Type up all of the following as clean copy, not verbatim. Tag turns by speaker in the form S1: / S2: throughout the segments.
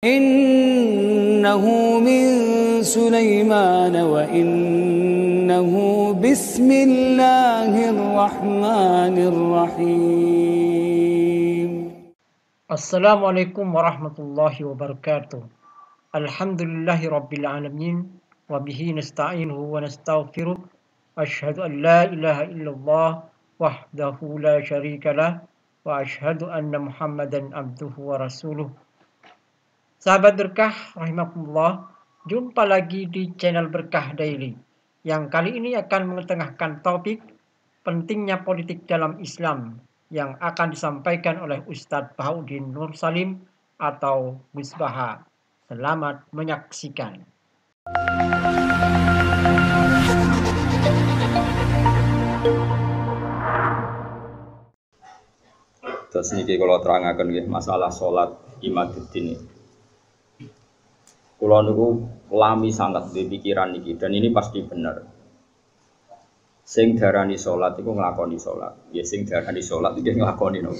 S1: Innahu min Sulaiman wa innahu bismillahirrahmanirrahim.
S2: Assalamualaikum warahmatullahi wabarakatuh. Alhamdulillahi rabbil alamin wa bihi nasta'inuhu wa nastaghfiruh. Asyhadu an la ilaha illallah wahdahu la syarikalah wa asyhadu anna Muhammadan abduhu wa rasuluh. Sahabat Berkah rahimakumullah, jumpa lagi di channel Berkah Daily yang kali ini akan mengetengahkan topik pentingnya politik dalam Islam yang akan disampaikan oleh Ustadz Bahauddin Nur Salim atau Gus Baha. Selamat menyaksikan.
S3: Terus niki kalau terangaken nggih masalah salat imaduddin. Kula niku lami sangat di pikiran niki dan ini pasti benar. Sing darani salat iku nglakoni salat. Ya sing darani salat iki nglakoni nopo?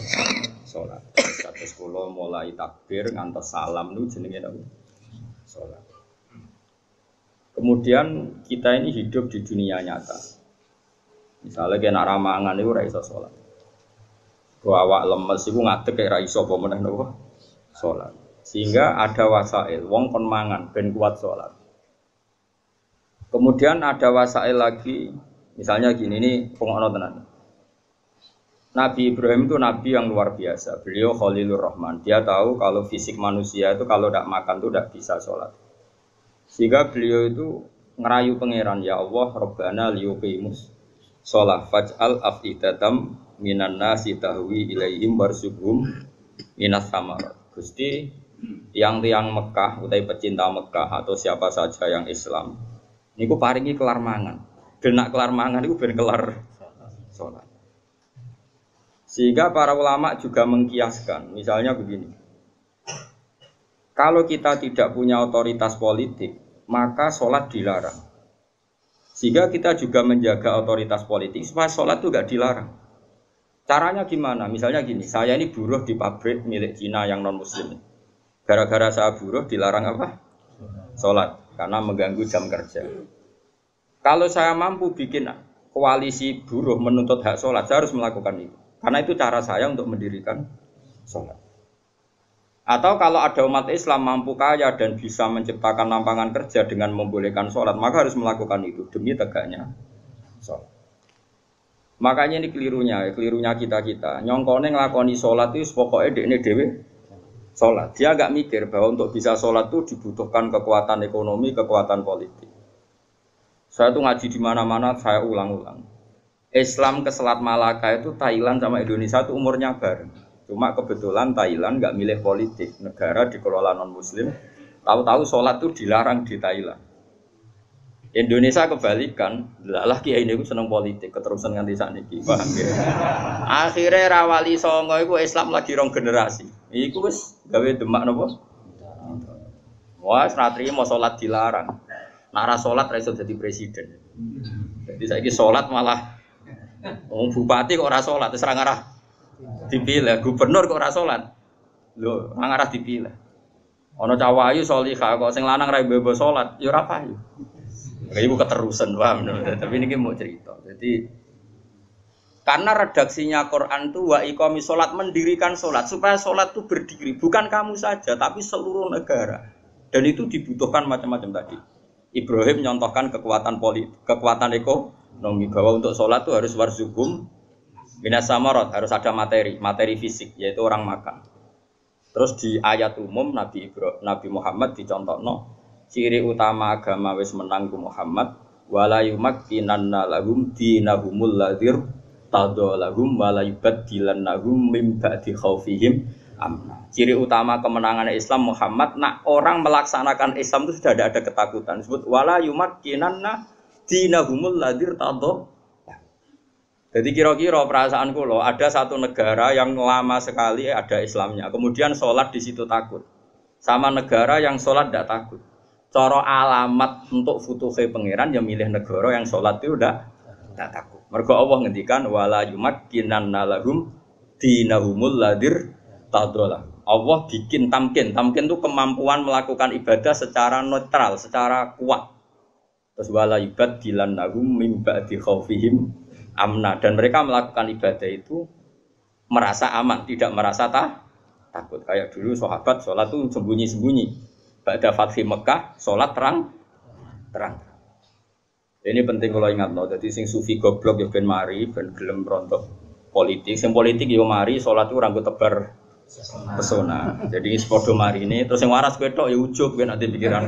S3: Salat. Terus kula mulai takbir ngantos salam niku jenenge nopo? Salat. Kemudian kita ini hidup di dunia nyata. Misalnya kena ramangan itu ora iso salat. Kok awak lemes iku ngadeg kaya ra iso apa meneh napa? Salat. Sehingga ada wasail wong kon mangan ben kuat salat. Kemudian ada wasail lagi, misalnya gini, ini pengono tenan. Nabi Ibrahim itu nabi yang luar biasa. Beliau Khalilur Rahman. Dia tahu kalau fisik manusia itu kalau tidak makan itu tidak bisa sholat. Sehingga beliau itu ngerayu pangeran, ya Allah, Rabbana liyuqimus sholat faj'al afidatam minan nasi tahwi ilaihim warzuqhum minas samarat. Gusti, yang Mekah, utai pecinta Mekah atau siapa saja yang Islam, niku paringi kelar mangan. Genak kelar mangan niku ben kelar sholat. Sehingga para ulama juga mengkiaskan, misalnya begini. Kalau kita tidak punya otoritas politik, maka sholat dilarang. Sehingga kita juga menjaga otoritas politik supaya sholat itu tidak dilarang. Caranya gimana? Misalnya gini, saya ini buruh di pabrik milik Cina yang non-muslim. Gara-gara saya buruh dilarang apa? Sholat, karena mengganggu jam kerja. Kalau saya mampu bikin koalisi buruh menuntut hak sholat, saya harus melakukan itu. Karena itu cara saya untuk mendirikan sholat. Atau kalau ada umat Islam mampu kaya dan bisa menciptakan lapangan kerja dengan membolehkan sholat, maka harus melakukan itu demi tegaknya sholat. Makanya ini kelirunya kita. Nyongkone ngelakoni sholat itu pokoknya dekne dewe sholat. Dia agak mikir bahwa untuk bisa sholat itu dibutuhkan kekuatan ekonomi, kekuatan politik. Saya tuh ngaji di mana-mana, saya ulang-ulang. Islam ke Selat Malaka itu Thailand sama Indonesia itu umurnya bareng. Cuma kebetulan Thailand nggak milih politik, negara dikelola non-Muslim. Tahu-tahu sholat itu dilarang di Thailand. Indonesia kebalikan, lah kiai ini seneng politik, keterusan nganti sakniki, paham ya? Akhirnya rawali songo itu Islam lagi rong generasi. Iku wis gawe demak napa? Wah, ratri mau sholat dilarang. Nara sholat ra iso dadi presiden. Jadi saiki sholat malah bupati kok ora sholat, terus ora ngarah dipilih, gubernur kok ora sholat. Lho, ora ngarah dipilih. Ana cawayu sholihah kok sing lanang ra mbebo sholat, ya ora payu. Ibu keterusan, paham? Tapi ini mau cerita. Jadi karena redaksinya Quran itu wa iqami sholat, mendirikan sholat supaya sholat itu berdiri, bukan kamu saja tapi seluruh negara. Dan itu dibutuhkan macam-macam tadi. Ibrahim nyontohkan kekuatan politik, kekuatan ekonomi, bahwa untuk sholat itu harus warzuqhum minas samarat, harus ada materi fisik, yaitu orang makan. Terus di ayat umum Nabi Muhammad dicontohno ciri utama agama wis menang ku Muhammad wala yumakkinanna lahum dinahumul ladzir tadallahum wala yubaddilannahum min ba'di khaufihim amna. Ciri utama kemenangan Islam Muhammad, nak orang melaksanakan Islam itu sudah ada ketakutan. Disebut wala yumakkinanna dinahumul ladzir tadallah. Jadi kira-kira perasaan kula ada satu negara yang lama sekali ada Islamnya, kemudian sholat di situ takut. Sama negara yang sholat tidak takut. Cara alamat untuk futuhe pangeran yang milih negara yang sholat itu udah tak takut. Mergo Allah ngendikan wala yumakkinanna lahum dinahumul ladzir tadallah. Allah bikin tamkin. Tamkin itu kemampuan melakukan ibadah secara netral, secara kuat. Terus wala yubaddilannahum min ba'di khaufihim amna, dan mereka melakukan ibadah itu merasa aman, tidak merasa takut. Kayak dulu sahabat sholat itu sembunyi-sembunyi. Ba'da fathi Mekah sholat terang. Ini penting kalau ingat no. Jadi sing sufi goblok ya ben mari, ben gelem rontok politik. Sing politik yo mari sholat itu ranggo tebar pesona. Jadi sepodo mari ini terus yang waras ketok ya ujub kan nanti pikiran.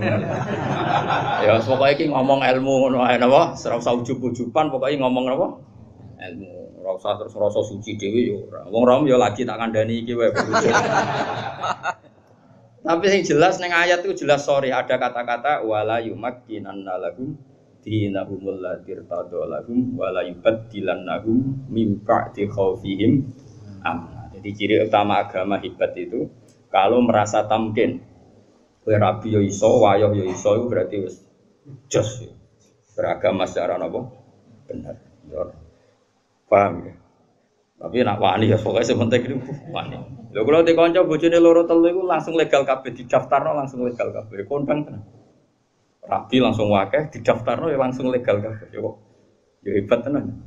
S3: Ya pokoknya iki ngomong ilmu ngono ae napa, ora usah ujub-ujuban, pokoknya ngomong napa? Ilmu. Ora usah terus rasa suci dhewe ya ora. Wong rom ya lagi tak kandhani iki wae. Tapi yang jelas ning ayat itu jelas sorry ada kata-kata wala yumakkinanna lahum dinahumul ladzi irtadalahum wala yubaddilannahum min ba'di khaufihim amna. Jadi ciri utama agama hebat itu kalau merasa tamkin. Kowe rabi yo iso, wayah yo iso itu berarti wis jos. Beragama secara napa? Benar. Paham ya? Tapi nak wani ya pokoknya sementing itu wani. Lho kalau di kanca bojone loro telu iku langsung legal kabeh didaftarno langsung legal kabeh. Kondang tenan. Rabi langsung wakeh didaftarno ya langsung legal kabeh. Yo hebat tenan.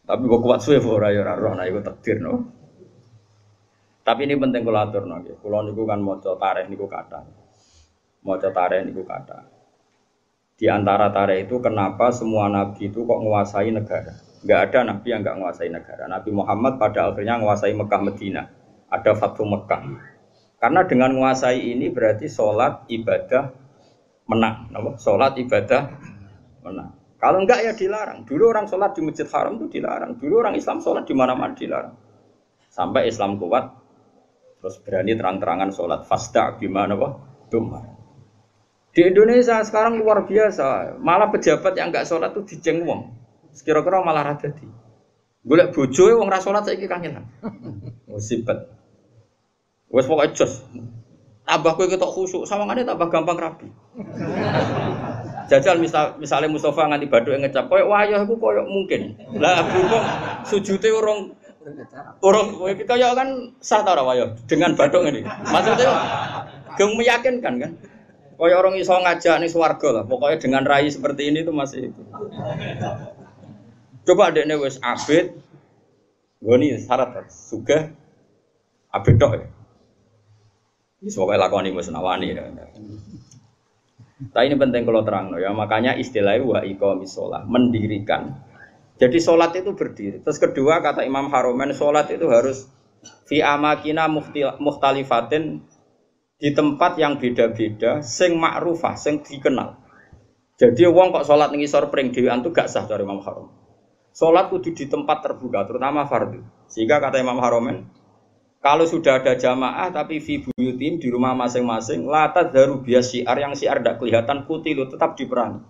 S3: Tapi kok kuat suwe ora ya ora roh nek iku takdir no. Tapi ini penting kula aturno nggih. Kula niku kan maca tarikh niku kathah. Maca tarikh niku kathah. Di antara tarikh itu kenapa semua nabi itu kok menguasai negara? Enggak ada nabi yang enggak menguasai negara. Nabi Muhammad pada akhirnya menguasai Mekah Madinah. Ada Fathu Mekah. Karena dengan menguasai ini berarti sholat ibadah menang. Sholat ibadah menang. Kalau enggak ya dilarang. Dulu orang sholat di Masjid Haram itu dilarang. Dulu orang Islam sholat di mana-mana dilarang. Sampai Islam kuat, terus berani terang-terangan sholat. Fasda gimana Dumar. Di Indonesia sekarang luar biasa. Malah pejabat yang enggak sholat itu dijeng wong. Kira-kira malah radadi. Golek bojoe wong ra salat saiki kangenan. Musibet. Wes pokoke jos. Tambah kowe ketok khusuk, sawangane tambah gampang rabi. Jajal misalnya Mustafa nganti baduk ngecap koyo wayah iku koyo mungkin. Lah berhubung sujute urung kaya kan sah ta ora wayah dengan baduk ngene. Maksudnya geng meyakinkan kan. Koyo orang iso ngajak ning swarga lah. Pokoknya dengan rai seperti ini tuh masih itu. Coba adekne wis abid, goni syarat sugih abid tok ya. Wis pokoke lakoni wis nawani. Tapi ini penting kalau terang ya, makanya istilahnya wa iqamis shalah, mendirikan. Jadi salat itu berdiri. Terus kedua kata Imam Haromen, salat itu harus fi amakina mukhtalifatin, di tempat yang beda-beda, sing ma'rufah, sing dikenal. Jadi wong kok salat ning isor pring dhewean itu gak sah dari Imam Haromen. Sholat kudu di tempat terbuka, terutama fardu. Sehingga kata Imam Haromen, kalau sudah ada jamaah tapi fi buyutim di rumah masing-masing, la tadharu bias syiar yang syiar tidak kelihatan kutilu tetap diperangi.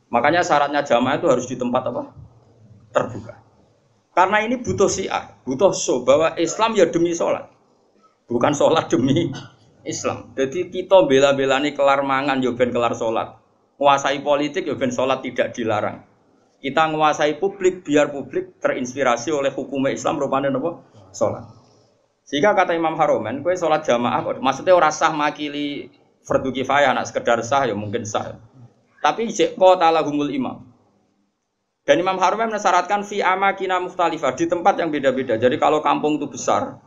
S3: Makanya syaratnya jamaah itu harus di tempat apa? Terbuka. Karena ini butuh syiar, butuh show bahwa Islam ya demi sholat, bukan sholat demi Islam. Jadi kita bela-belani kelar mangan ya ben kelar sholat, menguasai politik ya ben sholat tidak dilarang. Kita menguasai publik biar publik terinspirasi oleh hukum Islam rupanya apa? Sholat. Sehingga kata Imam Haromen, kowe sholat jamaah, maksudnya ora sah makili fardu kifayah, nak sekedar sah ya mungkin sah. Tapi jek qatalahumul imam. Dan Imam Haromen mensyaratkan fi amakina mukhtalifah, di tempat yang beda-beda. Jadi kalau kampung itu besar,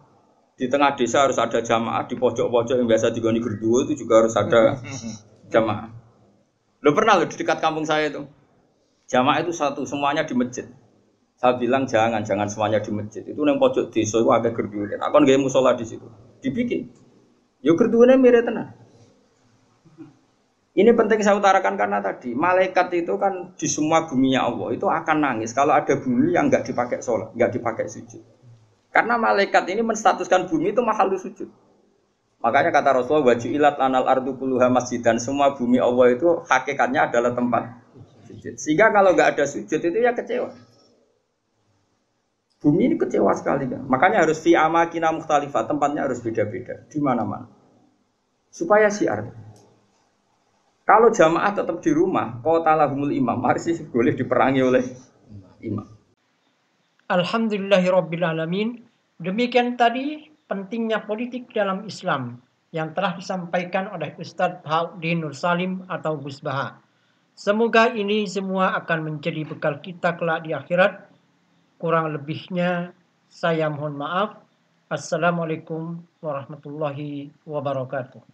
S3: di tengah desa harus ada jamaah, di pojok-pojok yang biasa digoni gerduwo itu juga harus ada jamaah. Lo pernah di dekat kampung saya itu? Jamaah itu satu, semuanya di masjid. Saya bilang jangan semuanya di masjid. Itu yang pojok desa itu agak gerduwe. Aku kan gak musola di situ. Dibikin. Yo gerduwene mirip tenan. Ini penting saya utarakan karena tadi malaikat itu kan di semua buminya Allah itu akan nangis kalau ada bumi yang enggak dipakai sholat, enggak dipakai sujud. Karena malaikat ini menstatuskan bumi itu mahal sujud. Makanya kata Rasulullah wajulat anal ardu kulluha masjid, dan semua bumi Allah itu hakikatnya adalah tempat sujud. Sehingga kalau enggak ada sujud itu ya kecewa. Bumi ini kecewa sekali kan. Makanya harus fi amakina mukhtalifah, tempatnya harus beda-beda di mana-mana. Supaya syiar. Kalau jamaah tetap di rumah, qatalahumul imam, harus boleh diperangi oleh imam.
S2: Alhamdulillahirabbil alamin. Demikian tadi pentingnya politik dalam Islam yang telah disampaikan oleh Ustadz Bahauddin Nur Salim atau Gus Baha. Semoga ini semua akan menjadi bekal kita kelak di akhirat. Kurang lebihnya saya mohon maaf. Assalamualaikum warahmatullahi wabarakatuh.